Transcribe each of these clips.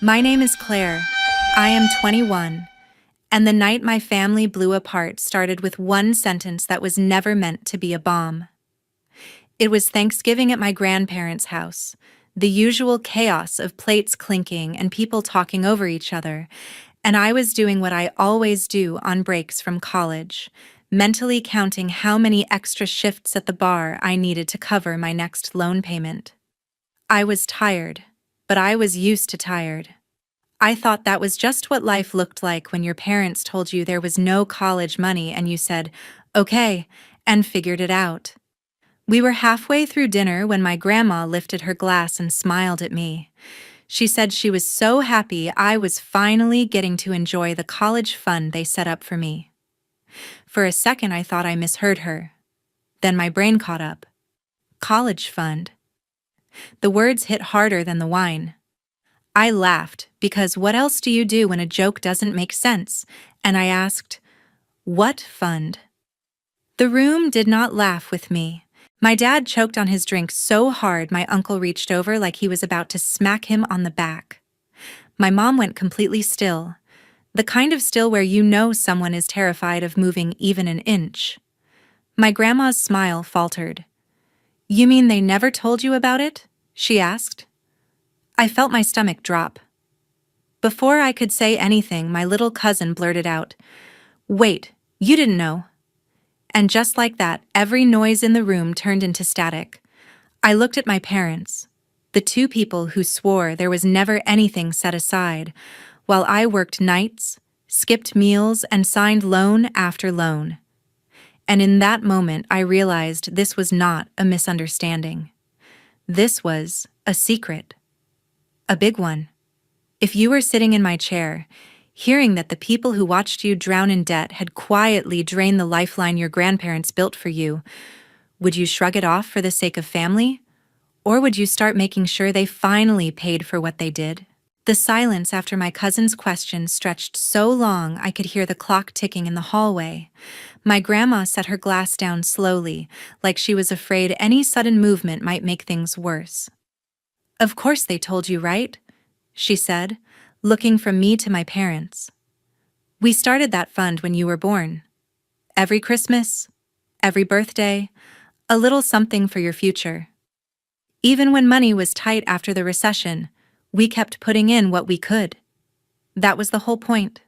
My name is Claire. I am 21, and the night my family blew apart started with one sentence that was never meant to be a bomb. It was Thanksgiving at my grandparents' house, the usual chaos of plates clinking and people talking over each other, and I was doing what I always do on breaks from college, mentally counting how many extra shifts at the bar I needed to cover my next loan payment. I was tired, but I was used to tired. I thought that was just what life looked like when your parents told you there was no college money and you said, okay, and figured it out. We were halfway through dinner when my grandma lifted her glass and smiled at me. She said she was so happy I was finally getting to enjoy the college fund they set up for me. For a second, I thought I misheard her. Then my brain caught up. College fund. The words hit harder than the wine. I laughed, because what else do you do when a joke doesn't make sense? And I asked, what fund? The room did not laugh with me. My dad choked on his drink so hard my uncle reached over like he was about to smack him on the back. My mom went completely still, the kind of still where you know someone is terrified of moving even an inch. My grandma's smile faltered. You mean they never told you about it? She asked. I felt my stomach drop. Before I could say anything, my little cousin blurted out, Wait, you didn't know? And just like that, every noise in the room turned into static. I looked at my parents, the two people who swore there was never anything set aside, while I worked nights, skipped meals, and signed loan after loan. And in that moment, I realized this was not a misunderstanding. This was a secret. A big one. If you were sitting in my chair, hearing that the people who watched you drown in debt had quietly drained the lifeline your grandparents built for you, would you shrug it off for the sake of family? Or would you start making sure they finally paid for what they did? The silence after my cousin's question stretched so long I could hear the clock ticking in the hallway. My grandma set her glass down slowly, like she was afraid any sudden movement might make things worse. Of course they told you, right? She said, looking from me to my parents. We started that fund when you were born. Every Christmas, every birthday, a little something for your future. Even when money was tight after the recession, we kept putting in what we could. That was the whole point.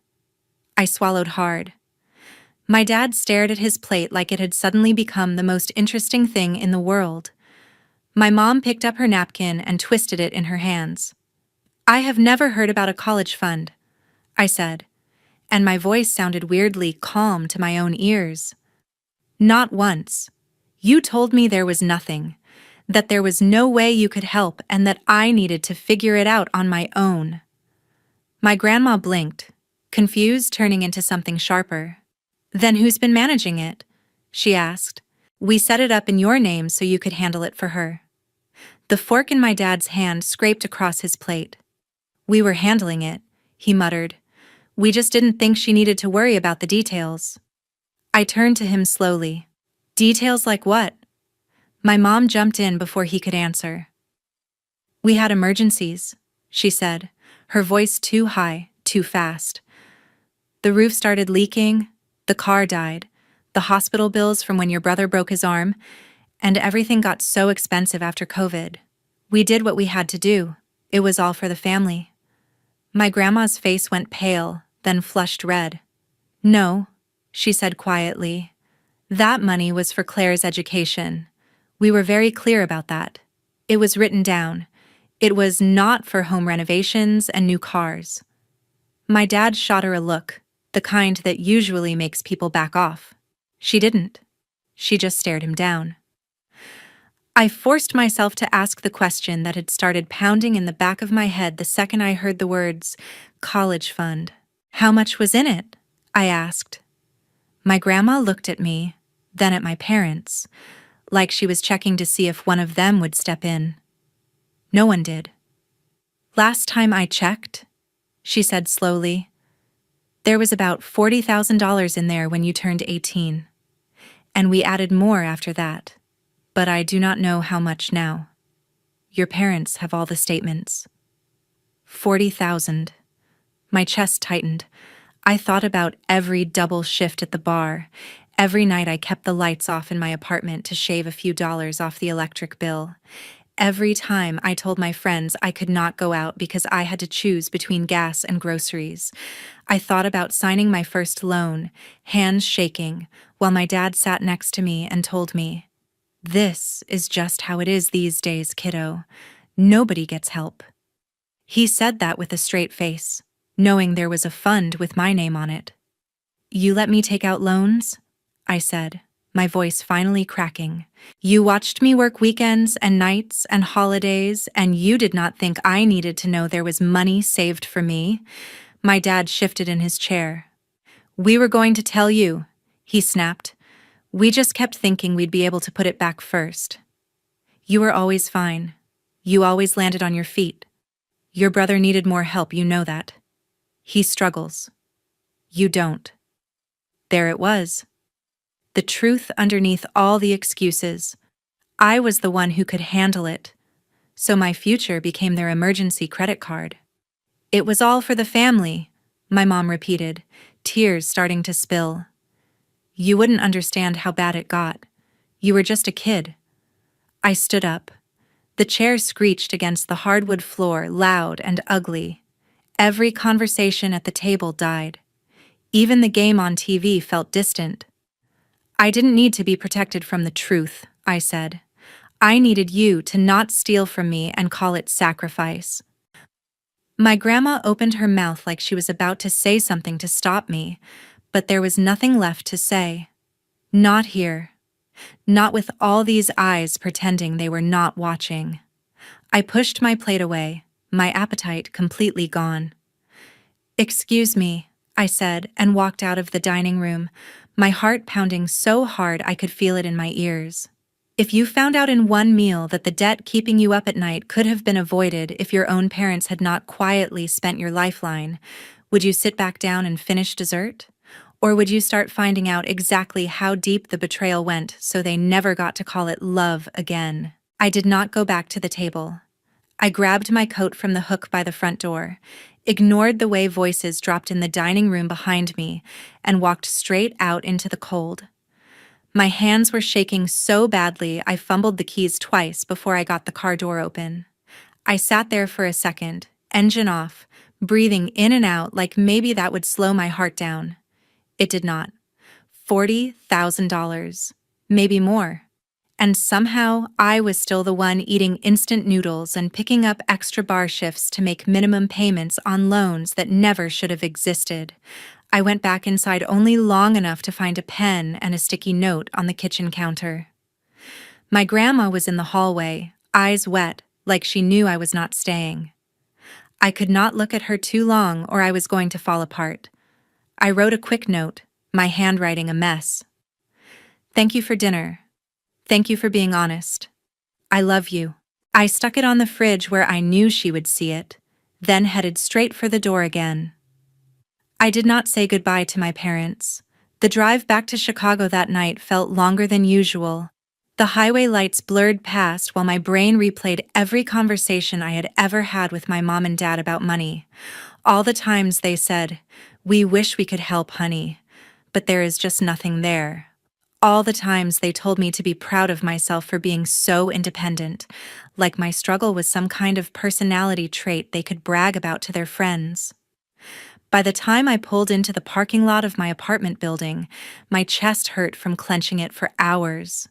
I swallowed hard. My dad stared at his plate like it had suddenly become the most interesting thing in the world. My mom picked up her napkin and twisted it in her hands. I have never heard about a college fund, I said, and my voice sounded weirdly calm to my own ears. Not once. You told me there was nothing, that there was no way you could help and that I needed to figure it out on my own. My grandma blinked, confused turning into something sharper. Then who's been managing it? She asked. We set it up in your name so you could handle it for her. The fork in my dad's hand scraped across his plate. We were handling it, he muttered. We just didn't think she needed to worry about the details. I turned to him slowly. Details like what? My mom jumped in before he could answer. We had emergencies, she said, her voice too high, too fast. The roof started leaking, the car died, the hospital bills from when your brother broke his arm, and everything got so expensive after COVID. We did what we had to do. It was all for the family. My grandma's face went pale, then flushed red. No, she said quietly. That money was for Claire's education. We were very clear about that. It was written down. It was not for home renovations and new cars. My dad shot her a look, the kind that usually makes people back off. She didn't. She just stared him down. I forced myself to ask the question that had started pounding in the back of my head the second I heard the words, college fund. How much was in it? I asked. My grandma looked at me, then at my parents, like she was checking to see if one of them would step in. No one did. Last time I checked, she said slowly, there was about $40,000 in there when you turned 18. And we added more after that. But I do not know how much now. Your parents have all the statements. $40,000. My chest tightened. I thought about every double shift at the bar. Every night I kept the lights off in my apartment to shave a few dollars off the electric bill. Every time I told my friends I could not go out because I had to choose between gas and groceries. I thought about signing my first loan, hands shaking, while my dad sat next to me and told me, "This is just how it is these days, kiddo. Nobody gets help." He said that with a straight face, knowing there was a fund with my name on it. "You let me take out loans?" I said, my voice finally cracking. "You watched me work weekends and nights and holidays, and you did not think I needed to know there was money saved for me?" My dad shifted in his chair. "We were going to tell you," he snapped. "We just kept thinking we'd be able to put it back first. You were always fine. You always landed on your feet. Your brother needed more help, you know that. He struggles. You don't." There it was. The truth underneath all the excuses. I was the one who could handle it. So my future became their emergency credit card. "It was all for the family," my mom repeated, tears starting to spill. "You wouldn't understand how bad it got. You were just a kid." I stood up. The chair screeched against the hardwood floor, loud and ugly. Every conversation at the table died. Even the game on TV felt distant. "I didn't need to be protected from the truth," I said. "I needed you to not steal from me and call it sacrifice." My grandma opened her mouth like she was about to say something to stop me, but there was nothing left to say. Not here. Not with all these eyes pretending they were not watching. I pushed my plate away, my appetite completely gone. "Excuse me," I said, and walked out of the dining room, my heart pounding so hard I could feel it in my ears. If you found out in one meal that the debt keeping you up at night could have been avoided if your own parents had not quietly spent your lifeline, would you sit back down and finish dessert? Or would you start finding out exactly how deep the betrayal went so they never got to call it love again? I did not go back to the table. I grabbed my coat from the hook by the front door, ignored the way voices dropped in the dining room behind me, and walked straight out into the cold. My hands were shaking so badly I fumbled the keys twice before I got the car door open. I sat there for a second, engine off, breathing in and out like maybe that would slow my heart down. It did not. $40,000. Maybe more. And somehow I was still the one eating instant noodles and picking up extra bar shifts to make minimum payments on loans that never should have existed. I went back inside only long enough to find a pen and a sticky note on the kitchen counter. My grandma was in the hallway, eyes wet, like she knew I was not staying. I could not look at her too long or I was going to fall apart. I wrote a quick note, my handwriting a mess. "Thank you for dinner. Thank you for being honest. I love you." I stuck it on the fridge where I knew she would see it, then headed straight for the door again. I did not say goodbye to my parents. The drive back to Chicago that night felt longer than usual. The highway lights blurred past while my brain replayed every conversation I had ever had with my mom and dad about money. All the times they said, "We wish we could help, honey, but there is just nothing there." All the times they told me to be proud of myself for being so independent, like my struggle was some kind of personality trait they could brag about to their friends. By the time I pulled into the parking lot of my apartment building, my chest hurt from clenching it for hours.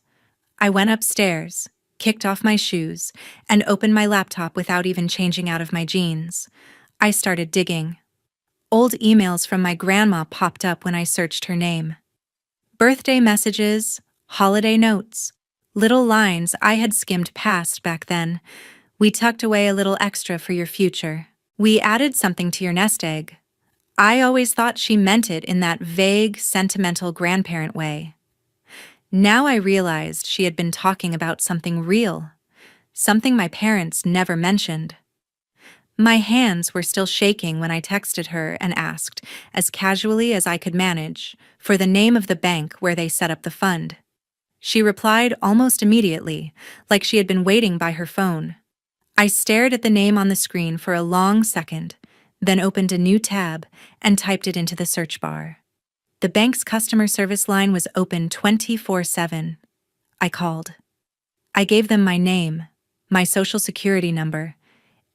I went upstairs, kicked off my shoes, and opened my laptop without even changing out of my jeans. I started digging. Old emails from my grandma popped up when I searched her name. Birthday messages, holiday notes, little lines I had skimmed past back then. "We tucked away a little extra for your future. We added something to your nest egg." I always thought she meant it in that vague, sentimental grandparent way. Now I realized she had been talking about something real, something my parents never mentioned. My hands were still shaking when I texted her and asked, as casually as I could manage, for the name of the bank where they set up the fund. She replied almost immediately, like she had been waiting by her phone. I stared at the name on the screen for a long second, then opened a new tab and typed it into the search bar. The bank's customer service line was open 24/7. I called. I gave them my name, my social security number,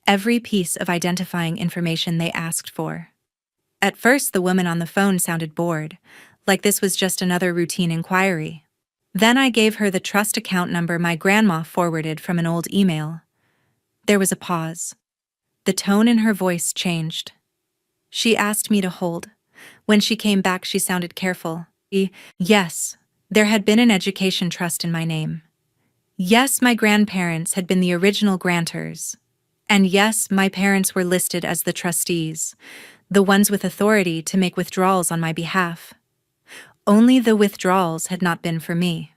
every piece of identifying information they asked for. At first, the woman on the phone sounded bored, like this was just another routine inquiry. Then I gave her the trust account number my grandma forwarded from an old email. There was a pause. The tone in her voice changed. She asked me to hold. When she came back, she sounded careful. Yes, there had been an education trust in my name. Yes, my grandparents had been the original grantors. And yes, my parents were listed as the trustees, the ones with authority to make withdrawals on my behalf. Only the withdrawals had not been for me.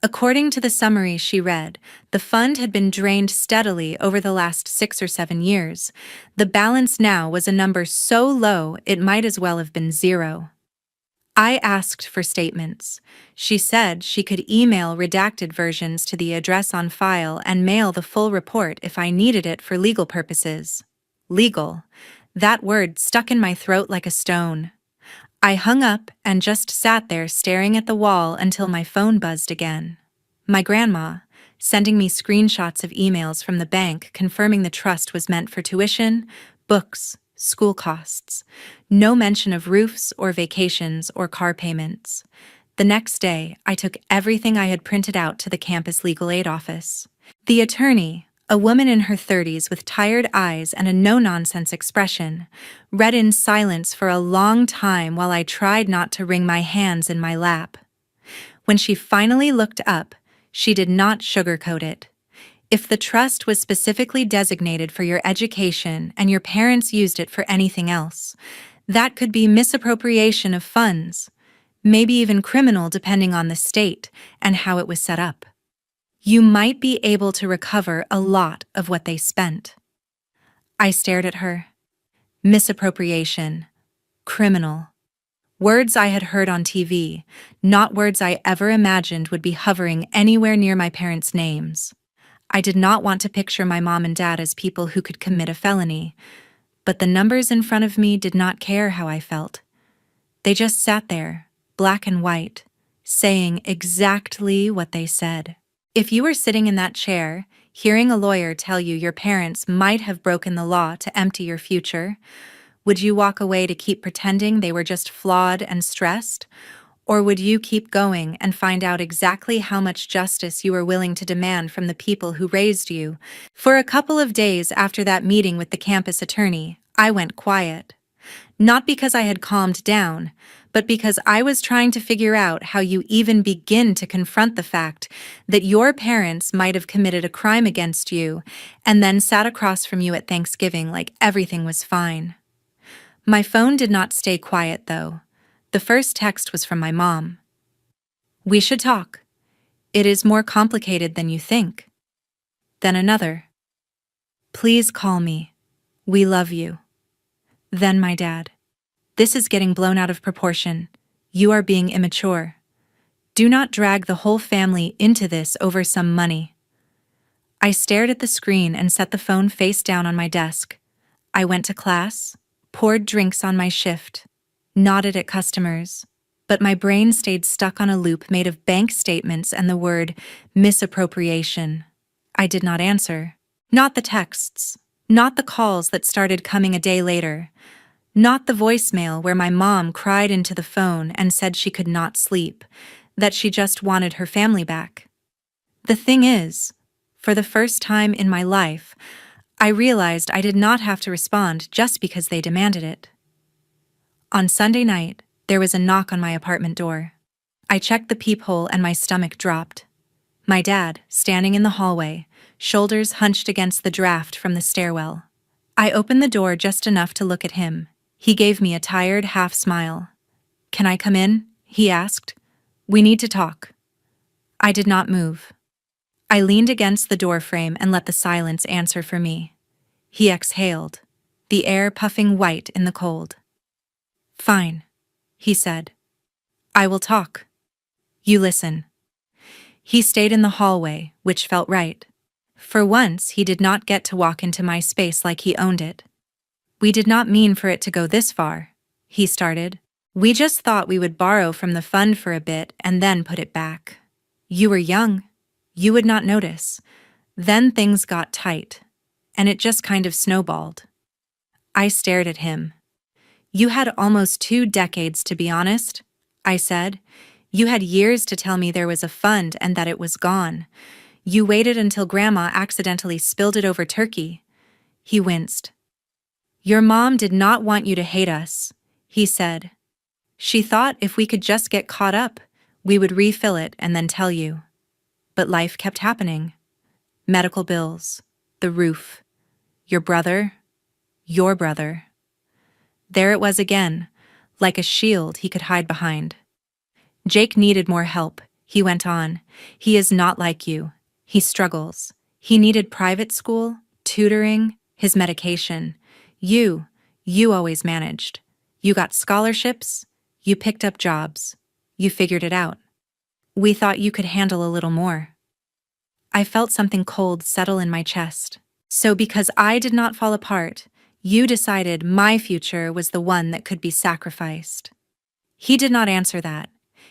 According to the summary she read, the fund had been drained steadily over the last 6 or 7 years. The balance now was a number so low it might as well have been zero. I asked for statements. She said she could email redacted versions to the address on file and mail the full report if I needed it for legal purposes. Legal. That word stuck in my throat like a stone. I hung up and just sat there staring at the wall until my phone buzzed again. My grandma, sending me screenshots of emails from the bank confirming the trust was meant for tuition, books, school costs. No mention of roofs or vacations or car payments. The next day, I took everything I had printed out to the campus legal aid office. The attorney, a woman in her 30s with tired eyes and a no-nonsense expression, read in silence for a long time while I tried not to wring my hands in my lap. When she finally looked up, she did not sugarcoat it. If the trust was specifically designated for your education and your parents used it for anything else, that could be misappropriation of funds, maybe even criminal depending on the state and how it was set up. You might be able to recover a lot of what they spent. I stared at her. Misappropriation. Criminal. Words I had heard on TV, not words I ever imagined would be hovering anywhere near my parents' names. I did not want to picture my mom and dad as people who could commit a felony, but the numbers in front of me did not care how I felt. They just sat there, black and white, saying exactly what they said. If you were sitting in that chair, hearing a lawyer tell you your parents might have broken the law to empty your future, would you walk away to keep pretending they were just flawed and stressed? Or would you keep going and find out exactly how much justice you were willing to demand from the people who raised you? For a couple of days after that meeting with the campus attorney, I went quiet. Not because I had calmed down, but because I was trying to figure out how you even begin to confront the fact that your parents might have committed a crime against you and then sat across from you at Thanksgiving like everything was fine. My phone did not stay quiet, though. The first text was from my mom. "We should talk. It is more complicated than you think." Then another. "Please call me. We love you." Then my dad. "This is getting blown out of proportion. You are being immature. Do not drag the whole family into this over some money." I stared at the screen and set the phone face down on my desk. I went to class, poured drinks on my shift, nodded at customers, but my brain stayed stuck on a loop made of bank statements and the word misappropriation. I did not answer. Not the texts, not the calls that started coming a day later, not the voicemail where my mom cried into the phone and said she could not sleep, that she just wanted her family back. The thing is, for the first time in my life, I realized I did not have to respond just because they demanded it. On Sunday night, there was a knock on my apartment door. I checked the peephole and my stomach dropped. My dad, standing in the hallway, shoulders hunched against the draft from the stairwell. I opened the door just enough to look at him. He gave me a tired half smile. "Can I come in?" he asked. "We need to talk." I did not move. I leaned against the doorframe and let the silence answer for me. He exhaled, the air puffing white in the cold. "Fine," he said. "I will talk. You listen." He stayed in the hallway, which felt right. For once, he did not get to walk into my space like he owned it. "We did not mean for it to go this far," he started. "We just thought we would borrow from the fund for a bit and then put it back. You were young. You would not notice. Then things got tight, and it just kind of snowballed." I stared at him. "You had almost 2 decades, to be honest," I said. "You had years to tell me there was a fund and that it was gone. You waited until Grandma accidentally spilled it over turkey." He winced. "Your mom did not want you to hate us," he said. "She thought if we could just get caught up, we would refill it and then tell you." But life kept happening. Medical bills, the roof, your brother, your brother. There it was again, like a shield he could hide behind. "Jake needed more help," he went on. "He is not like you. He struggles. He needed private school, tutoring, his medication. You always managed. You got scholarships, you picked up jobs, you figured it out. We thought you could handle a little more." I felt something cold settle in my chest. "So because I did not fall apart, you decided my future was the one that could be sacrificed." He did not answer that.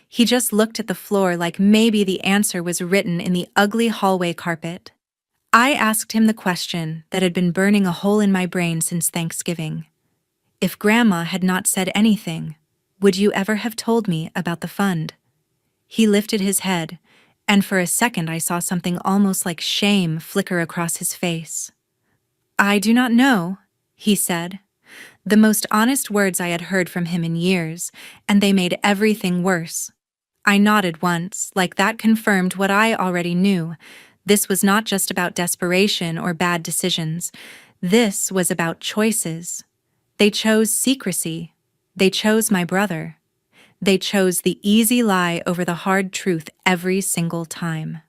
He just looked at the floor like maybe the answer was written in the ugly hallway carpet. I asked him the question that had been burning a hole in my brain since Thanksgiving. "If Grandma had not said anything, would you ever have told me about the fund?" He lifted his head, and for a second I saw something almost like shame flicker across his face. "I do not know," he said. The most honest words I had heard from him in years, and they made everything worse. I nodded once, like that confirmed what I already knew. This was not just about desperation or bad decisions. This was about choices. They chose secrecy. They chose my brother. They chose the easy lie over the hard truth every single time.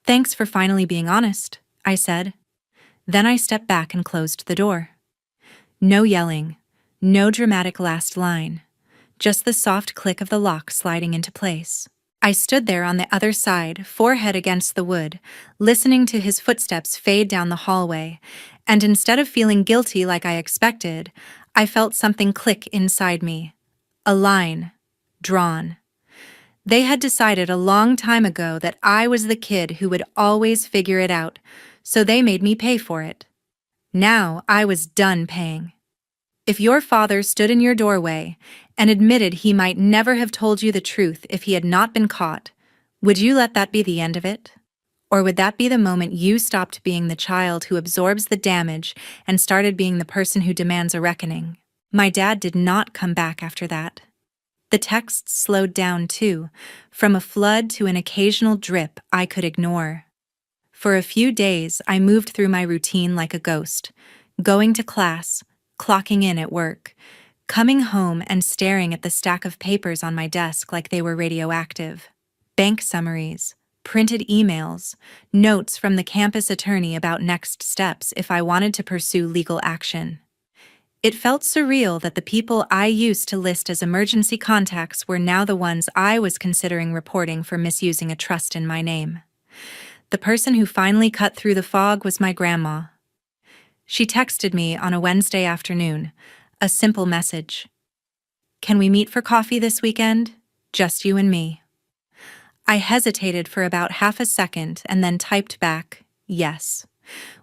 "Thanks for finally being honest," I said. Then I stepped back and closed the door. No yelling, no dramatic last line, just the soft click of the lock sliding into place. I stood there on the other side, forehead against the wood, listening to his footsteps fade down the hallway, and instead of feeling guilty like I expected, I felt something click inside me. A line. Drawn. They had decided a long time ago that I was the kid who would always figure it out, so they made me pay for it. Now I was done paying. If your father stood in your doorway and admitted he might never have told you the truth if he had not been caught, would you let that be the end of it? Or would that be the moment you stopped being the child who absorbs the damage and started being the person who demands a reckoning? My dad did not come back after that. The texts slowed down too, from a flood to an occasional drip I could ignore. For a few days, I moved through my routine like a ghost, going to class, clocking in at work, coming home and staring at the stack of papers on my desk like they were radioactive. Bank summaries, printed emails, notes from the campus attorney about next steps if I wanted to pursue legal action. It felt surreal that the people I used to list as emergency contacts were now the ones I was considering reporting for misusing a trust in my name. The person who finally cut through the fog was my grandma. She texted me on a Wednesday afternoon, a simple message. "Can we meet for coffee this weekend? Just you and me." I hesitated for about half a second and then typed back, yes.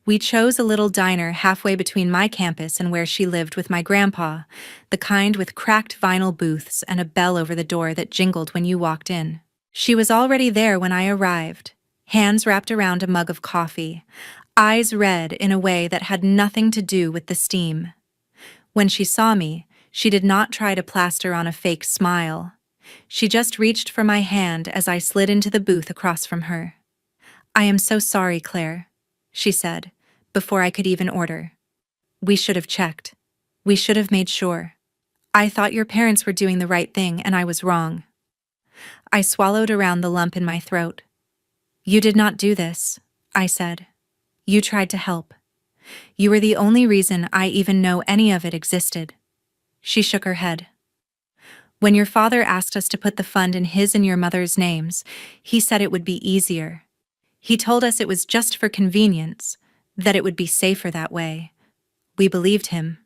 We chose a little diner halfway between my campus and where she lived with my grandpa, the kind with cracked vinyl booths and a bell over the door that jingled when you walked in. She was already there when I arrived, hands wrapped around a mug of coffee, eyes red in a way that had nothing to do with the steam. When she saw me, she did not try to plaster on a fake smile. She just reached for my hand as I slid into the booth across from her. "I am so sorry, Claire," she said, before I could even order. "We should have checked. We should have made sure. I thought your parents were doing the right thing and I was wrong." I swallowed around the lump in my throat. "You did not do this," I said. "You tried to help. You were the only reason I even know any of it existed." She shook her head. "When your father asked us to put the fund in his and your mother's names, he said it would be easier. He told us it was just for convenience, that it would be safer that way. We believed him.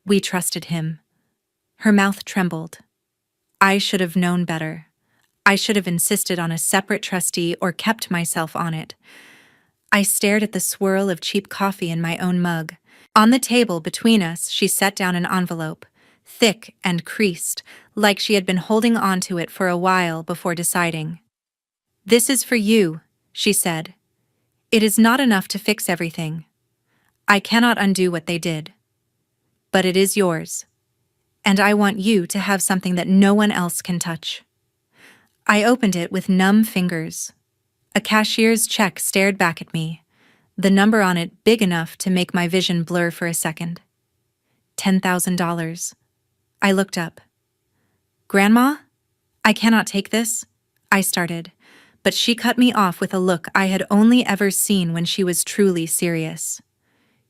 We trusted him. Her mouth trembled. I should have known better. I should have insisted on a separate trustee or kept myself on it. I stared at the swirl of cheap coffee in my own mug. On the table between us, she set down an envelope, thick and creased, like she had been holding on to it for a while before deciding. "This is for you," she said. "It is not enough to fix everything. I cannot undo what they did. But it is yours. And I want you to have something that no one else can touch." I opened it with numb fingers. A cashier's check stared back at me, the number on it big enough to make my vision blur for a second. $10,000. I looked up. "Grandma? I cannot take this," I started, but she cut me off with a look I had only ever seen when she was truly serious.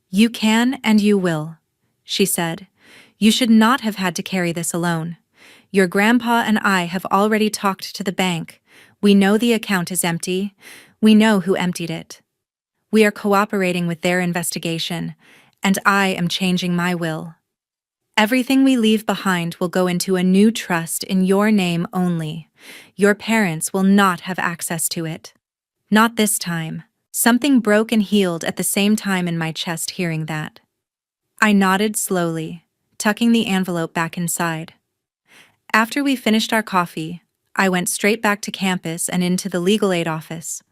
"You can and you will," she said. "You should not have had to carry this alone. Your grandpa and I have already talked to the bank. We know the account is empty. We know who emptied it. We are cooperating with their investigation, and I am changing my will. Everything we leave behind will go into a new trust in your name only. Your parents will not have access to it." Not this time. Something broke and healed at the same time in my chest hearing that. I nodded slowly, tucking the envelope back inside. After we finished our coffee, I went straight back to campus and into the legal aid office.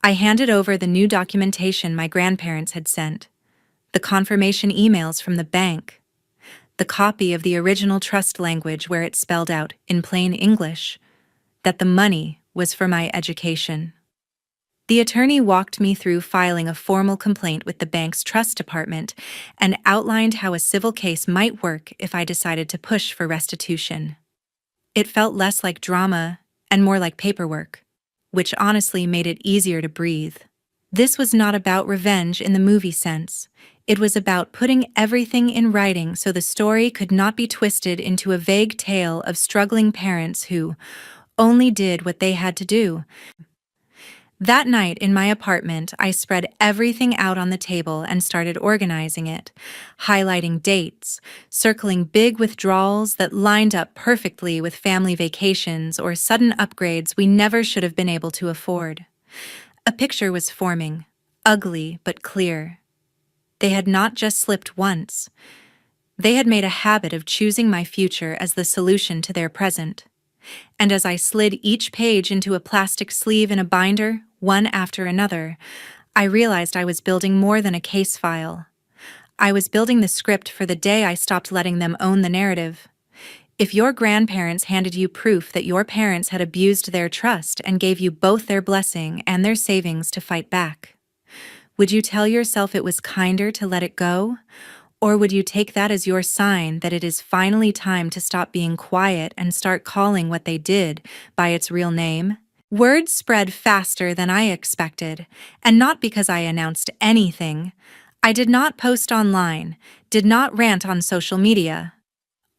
I handed over the new documentation my grandparents had sent, the confirmation emails from the bank, the copy of the original trust language where it spelled out, in plain English, that the money was for my education. The attorney walked me through filing a formal complaint with the bank's trust department and outlined how a civil case might work if I decided to push for restitution. It felt less like drama and more like paperwork, which honestly made it easier to breathe. This was not about revenge in the movie sense. It was about putting everything in writing so the story could not be twisted into a vague tale of struggling parents who only did what they had to do. That night in my apartment, I spread everything out on the table and started organizing it, highlighting dates, circling big withdrawals that lined up perfectly with family vacations or sudden upgrades we never should have been able to afford. A picture was forming, ugly but clear. They had not just slipped once. They had made a habit of choosing my future as the solution to their present. And as I slid each page into a plastic sleeve in a binder, one after another, I realized I was building more than a case file. I was building the script for the day I stopped letting them own the narrative. If your grandparents handed you proof that your parents had abused their trust and gave you both their blessing and their savings to fight back, would you tell yourself it was kinder to let it go? Or would you take that as your sign that it is finally time to stop being quiet and start calling what they did by its real name? Word spread faster than I expected, and not because I announced anything. I did not post online, did not rant on social media.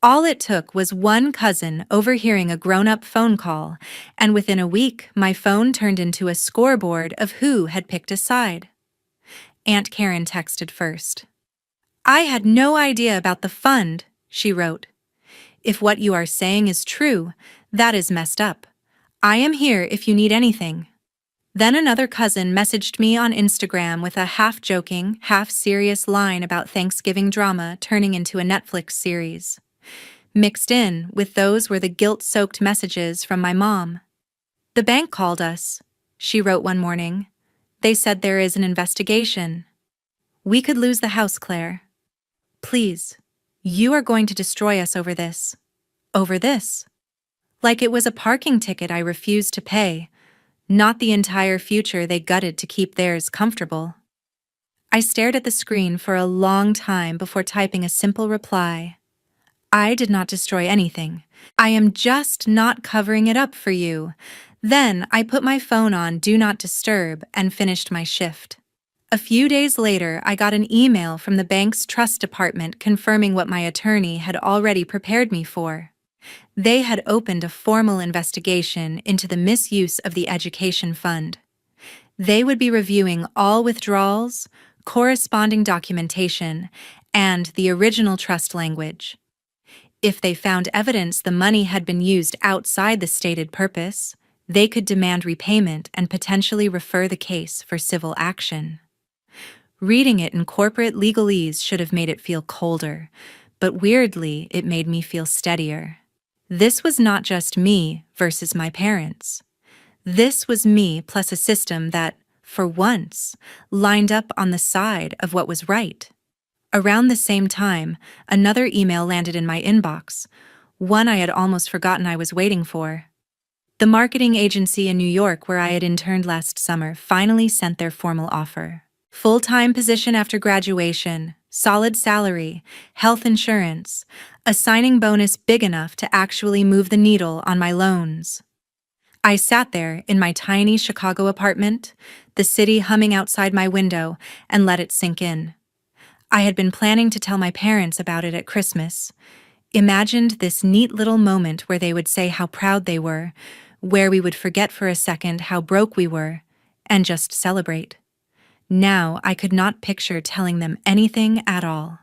All it took was one cousin overhearing a grown-up phone call, and within a week, my phone turned into a scoreboard of who had picked a side. Aunt Karen texted first. "I had no idea about the fund," she wrote. "If what you are saying is true, that is messed up. I am here if you need anything." Then another cousin messaged me on Instagram with a half-joking, half-serious line about Thanksgiving drama turning into a Netflix series. Mixed in with those were the guilt-soaked messages from my mom. "The bank called us," she wrote one morning. "They said there is an investigation. We could lose the house, Claire. Please, you are going to destroy us over this. Over this." Like it was a parking ticket I refused to pay, not the entire future they gutted to keep theirs comfortable. I stared at the screen for a long time before typing a simple reply. "I did not destroy anything. I am just not covering it up for you." Then I put my phone on Do Not Disturb and finished my shift. A few days later, I got an email from the bank's trust department confirming what my attorney had already prepared me for. They had opened a formal investigation into the misuse of the education fund. They would be reviewing all withdrawals, corresponding documentation, and the original trust language. If they found evidence the money had been used outside the stated purpose, they could demand repayment and potentially refer the case for civil action. Reading it in corporate legalese should have made it feel colder, but weirdly, it made me feel steadier. This was not just me versus my parents. This was me plus a system that, for once, lined up on the side of what was right. Around the same time, another email landed in my inbox, one I had almost forgotten I was waiting for. The marketing agency in New York where I had interned last summer finally sent their formal offer. Full-time position after graduation, solid salary, health insurance, a signing bonus big enough to actually move the needle on my loans. I sat there in my tiny Chicago apartment, the city humming outside my window, and let it sink in. I had been planning to tell my parents about it at Christmas. Imagined this neat little moment where they would say how proud they were, where we would forget for a second how broke we were, and just celebrate. Now I could not picture telling them anything at all.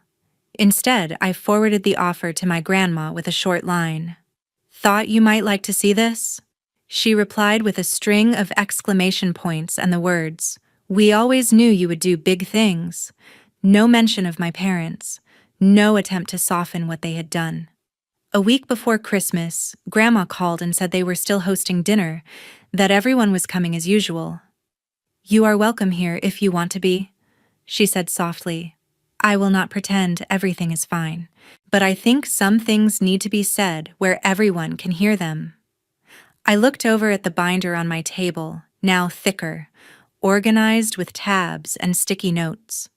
Instead, I forwarded the offer to my grandma with a short line. "Thought you might like to see this?" She replied with a string of exclamation points and the words, "We always knew you would do big things." No mention of my parents, no attempt to soften what they had done. A week before Christmas, Grandma called and said they were still hosting dinner, that everyone was coming as usual. "You are welcome here if you want to be," she said softly. "I will not pretend everything is fine, but I think some things need to be said where everyone can hear them." I looked over at the binder on my table, now thicker, organized with tabs and sticky notes.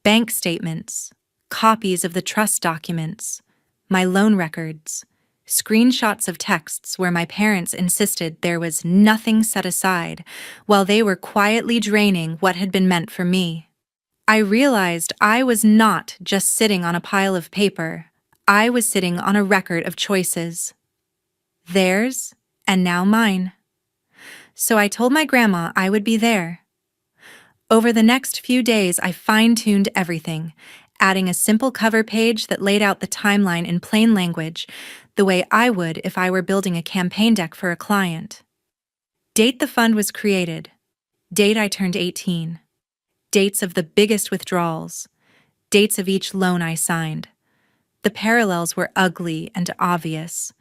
Bank statements, copies of the trust documents, my loan records, screenshots of texts where my parents insisted there was nothing set aside while they were quietly draining what had been meant for me. I realized I was not just sitting on a pile of paper. I was sitting on a record of choices. Theirs, and now mine. So I told my grandma I would be there. Over the next few days, I fine-tuned everything, adding a simple cover page that laid out the timeline in plain language, the way I would if I were building a campaign deck for a client. Date the fund was created. Date I turned 18. Dates of the biggest withdrawals. Dates of each loan I signed. The parallels were ugly and obvious.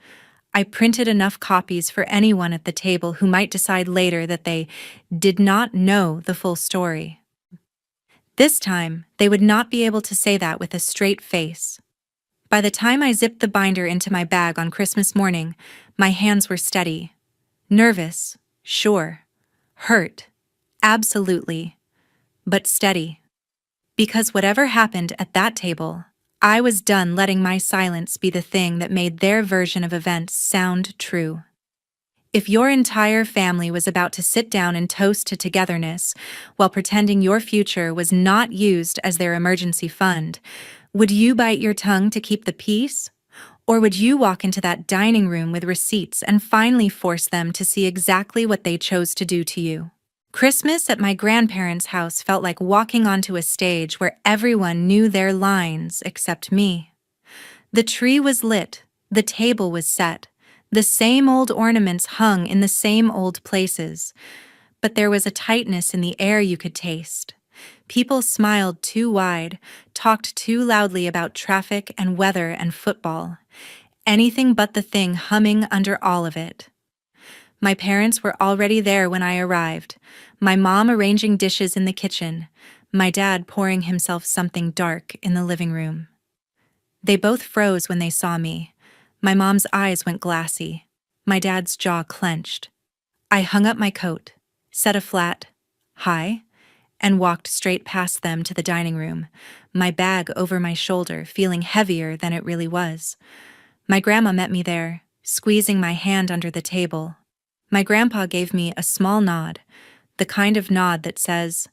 I printed enough copies for anyone at the table who might decide later that they did not know the full story. This time, they would not be able to say that with a straight face. By the time I zipped the binder into my bag on Christmas morning, my hands were steady. Nervous, sure. Hurt, absolutely. But steady. Because whatever happened at that table, I was done letting my silence be the thing that made their version of events sound true. If your entire family was about to sit down and toast to togetherness while pretending your future was not used as their emergency fund, would you bite your tongue to keep the peace? Or would you walk into that dining room with receipts and finally force them to see exactly what they chose to do to you? Christmas at my grandparents' house felt like walking onto a stage where everyone knew their lines except me. The tree was lit, the table was set, the same old ornaments hung in the same old places, but there was a tightness in the air you could taste. People smiled too wide, talked too loudly about traffic and weather and football. Anything but the thing humming under all of it. My parents were already there when I arrived, my mom arranging dishes in the kitchen, my dad pouring himself something dark in the living room. They both froze when they saw me. My mom's eyes went glassy. My dad's jaw clenched. I hung up my coat, said a flat, "Hi," and walked straight past them to the dining room, my bag over my shoulder, feeling heavier than it really was. My grandma met me there, squeezing my hand under the table. My grandpa gave me a small nod, the kind of nod that says,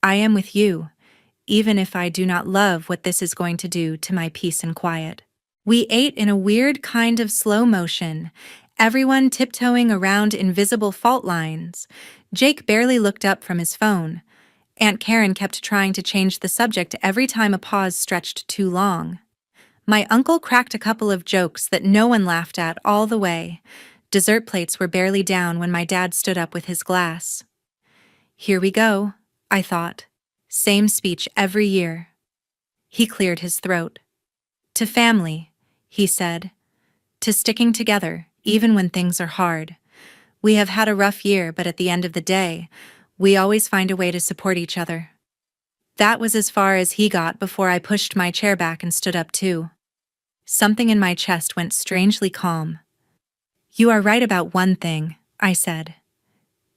"I am with you, even if I do not love what this is going to do to my peace and quiet." We ate in a weird kind of slow motion, everyone tiptoeing around invisible fault lines. Jake barely looked up from his phone. Aunt Karen kept trying to change the subject every time a pause stretched too long. My uncle cracked a couple of jokes that no one laughed at all the way. Dessert plates were barely down when my dad stood up with his glass. Here we go, I thought. Same speech every year. He cleared his throat. To family, he said. To sticking together, even when things are hard. We have had a rough year, but at the end of the day, we always find a way to support each other. That was as far as he got before I pushed my chair back and stood up too. Something in my chest went strangely calm. You are right about one thing, I said.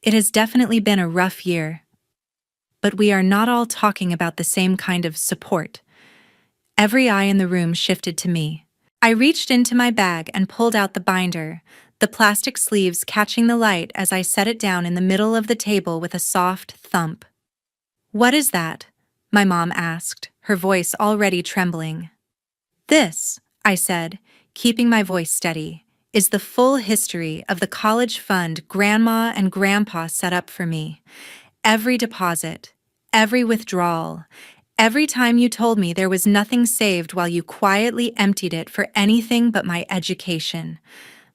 It has definitely been a rough year. But we are not all talking about the same kind of support. Every eye in the room shifted to me. I reached into my bag and pulled out the binder, the plastic sleeves catching the light as I set it down in the middle of the table with a soft thump. What is that? My mom asked, her voice already trembling. This, I said, keeping my voice steady, is the full history of the college fund Grandma and Grandpa set up for me. Every deposit, every withdrawal, every time you told me there was nothing saved while you quietly emptied it for anything but my education.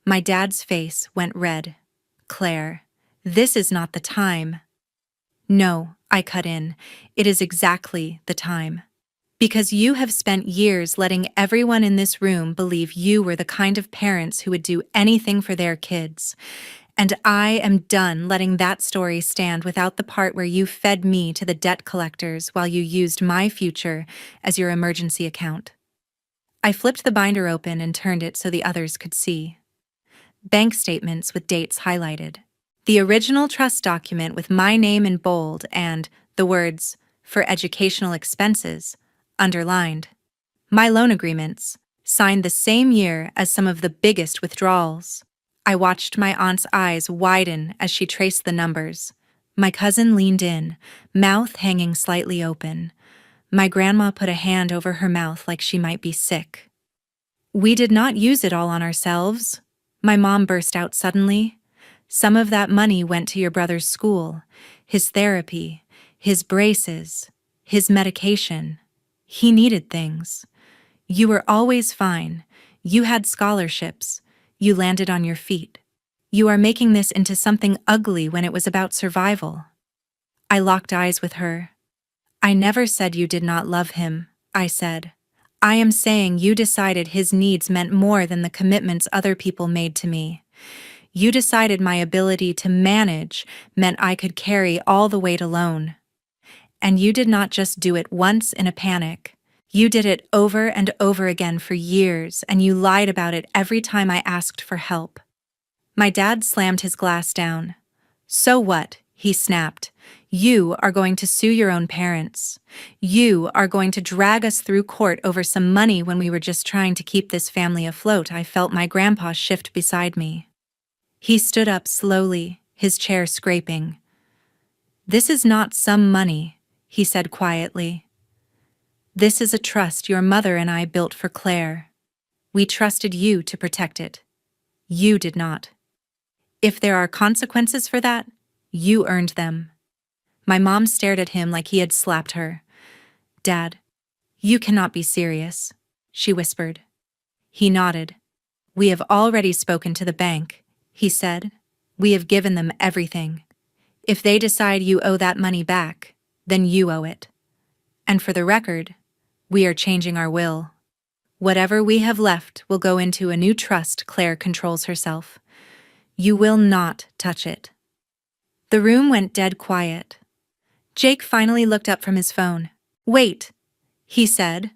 My dad's face went red. Claire, this is not the time. No, I cut in. It is exactly the time. Because you have spent years letting everyone in this room believe you were the kind of parents who would do anything for their kids. And I am done letting that story stand without the part where you fed me to the debt collectors while you used my future as your emergency account. I flipped the binder open and turned it so the others could see. Bank statements with dates highlighted. The original trust document with my name in bold and the words, "for educational expenses," underlined. My loan agreements, signed the same year as some of the biggest withdrawals. I watched my aunt's eyes widen as she traced the numbers. My cousin leaned in, mouth hanging slightly open. My grandma put a hand over her mouth like she might be sick. We did not use it all on ourselves, my mom burst out suddenly. Some of that money went to your brother's school, his therapy, his braces, his medication. He needed things. You were always fine. You had scholarships. You landed on your feet. You are making this into something ugly when it was about survival. I locked eyes with her. I never said you did not love him, I said. I am saying you decided his needs meant more than the commitments other people made to me. You decided my ability to manage meant I could carry all the weight alone. And you did not just do it once in a panic. You did it over and over again for years, and you lied about it every time I asked for help. My dad slammed his glass down. So what? He snapped. You are going to sue your own parents. You are going to drag us through court over some money when we were just trying to keep this family afloat. I felt my grandpa shift beside me. He stood up slowly, his chair scraping. This is not some money, he said quietly. This is a trust your mother and I built for Claire. We trusted you to protect it. You did not. If there are consequences for that, you earned them. My mom stared at him like he had slapped her. Dad, you cannot be serious, she whispered. He nodded. We have already spoken to the bank, he said. We have given them everything. If they decide you owe that money back, then you owe it. And for the record, we are changing our will. Whatever we have left will go into a new trust. Claire controls herself. You will not touch it. The room went dead quiet. Jake finally looked up from his phone. Wait, he said,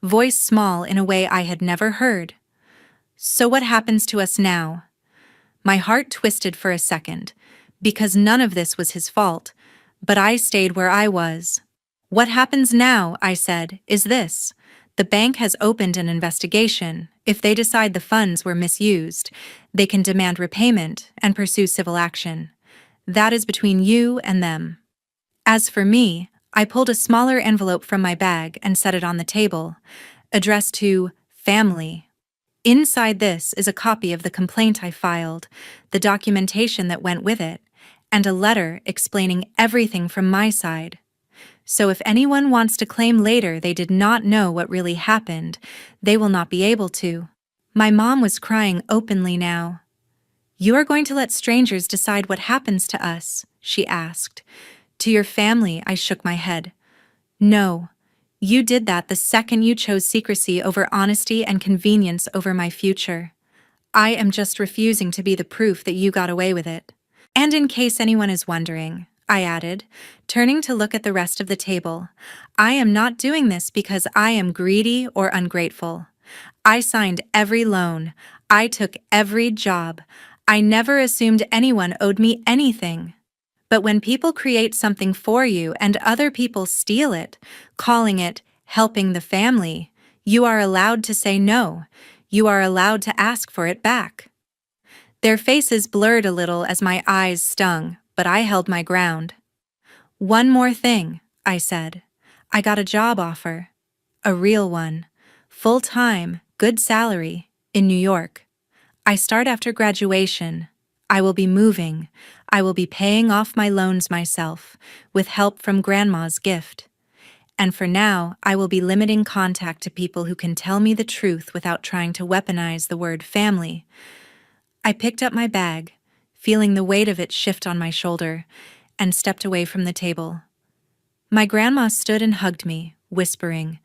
voice small in a way I had never heard. So what happens to us now? My heart twisted for a second, because none of this was his fault, but I stayed where I was. What happens now, I said, is this. The bank has opened an investigation. If they decide the funds were misused, they can demand repayment and pursue civil action. That is between you and them. As for me, I pulled a smaller envelope from my bag and set it on the table, addressed to family. Inside this is a copy of the complaint I filed, the documentation that went with it, and a letter explaining everything from my side. So if anyone wants to claim later they did not know what really happened, they will not be able to. My mom was crying openly now. "You are going to let strangers decide what happens to us?" she asked. "To your family," I shook my head. "No. You did that the second you chose secrecy over honesty and convenience over my future. I am just refusing to be the proof that you got away with it." And in case anyone is wondering, I added, turning to look at the rest of the table, I am not doing this because I am greedy or ungrateful. I signed every loan. I took every job. I never assumed anyone owed me anything. But when people create something for you and other people steal it, calling it helping the family, you are allowed to say no. You are allowed to ask for it back. Their faces blurred a little as my eyes stung, but I held my ground. "One more thing," I said. "I got a job offer. A real one. Full-time, good salary, in New York. I start after graduation. I will be moving. I will be paying off my loans myself, with help from Grandma's gift. And for now, I will be limiting contact to people who can tell me the truth without trying to weaponize the word family." I picked up my bag, feeling the weight of it shift on my shoulder, and stepped away from the table. My grandma stood and hugged me, whispering,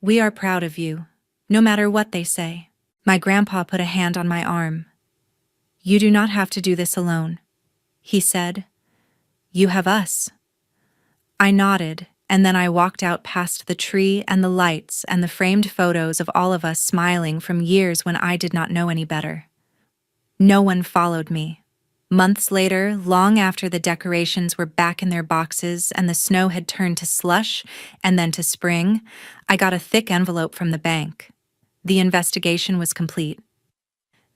"We are proud of you, no matter what they say." My grandpa put a hand on my arm. "You do not have to do this alone," he said. "You have us." I nodded, and then I walked out past the tree and the lights and the framed photos of all of us smiling from years when I did not know any better. No one followed me. Months later, long after the decorations were back in their boxes and the snow had turned to slush and then to spring, I got a thick envelope from the bank. The investigation was complete.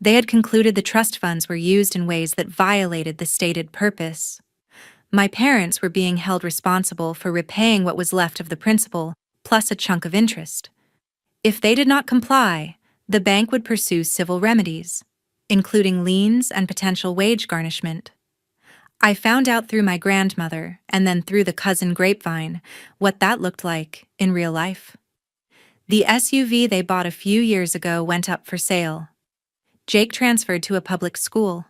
They had concluded the trust funds were used in ways that violated the stated purpose. My parents were being held responsible for repaying what was left of the principal, plus a chunk of interest. If they did not comply, the bank would pursue civil remedies, including liens and potential wage garnishment. I found out through my grandmother, and then through the cousin grapevine, what that looked like in real life. The SUV they bought a few years ago went up for sale. Jake transferred to a public school.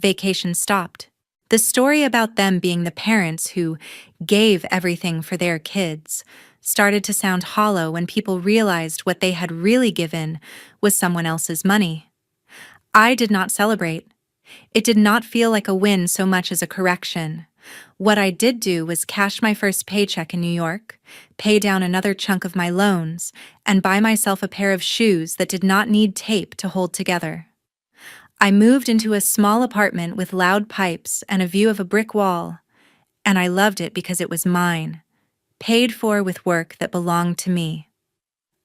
Vacation stopped. The story about them being the parents who gave everything for their kids started to sound hollow when people realized what they had really given was someone else's money. I did not celebrate. It did not feel like a win so much as a correction. What I did do was cash my first paycheck in New York, pay down another chunk of my loans, and buy myself a pair of shoes that did not need tape to hold together. I moved into a small apartment with loud pipes and a view of a brick wall, and I loved it because it was mine, paid for with work that belonged to me.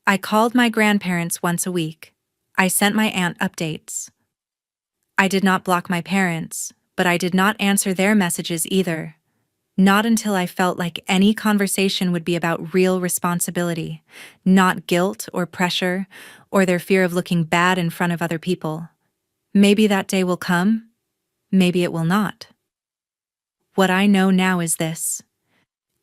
I called my grandparents once a week. I sent my aunt updates. I did not block my parents, but I did not answer their messages either. Not until I felt like any conversation would be about real responsibility, not guilt or pressure, or their fear of looking bad in front of other people. Maybe that day will come, maybe it will not. What I know now is this,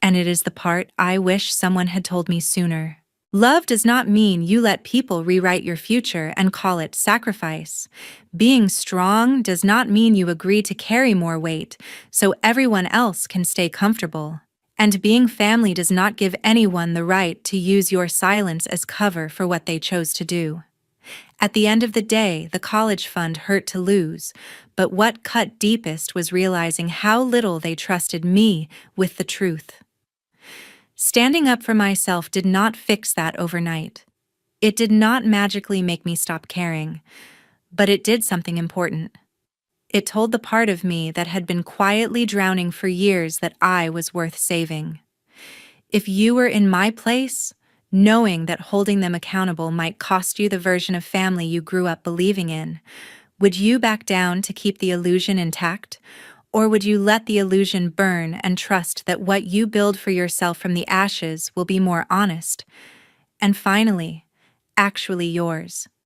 and it is the part I wish someone had told me sooner. Love does not mean you let people rewrite your future and call it sacrifice. Being strong does not mean you agree to carry more weight so everyone else can stay comfortable. And being family does not give anyone the right to use your silence as cover for what they chose to do. At the end of the day, the college fund hurt to lose, but what cut deepest was realizing how little they trusted me with the truth. Standing up for myself did not fix that overnight. It did not magically make me stop caring, but it did something important. It told the part of me that had been quietly drowning for years that I was worth saving. If you were in my place, knowing that holding them accountable might cost you the version of family you grew up believing in, would you back down to keep the illusion intact? Or would you let the illusion burn and trust that what you build for yourself from the ashes will be more honest? And finally, actually yours.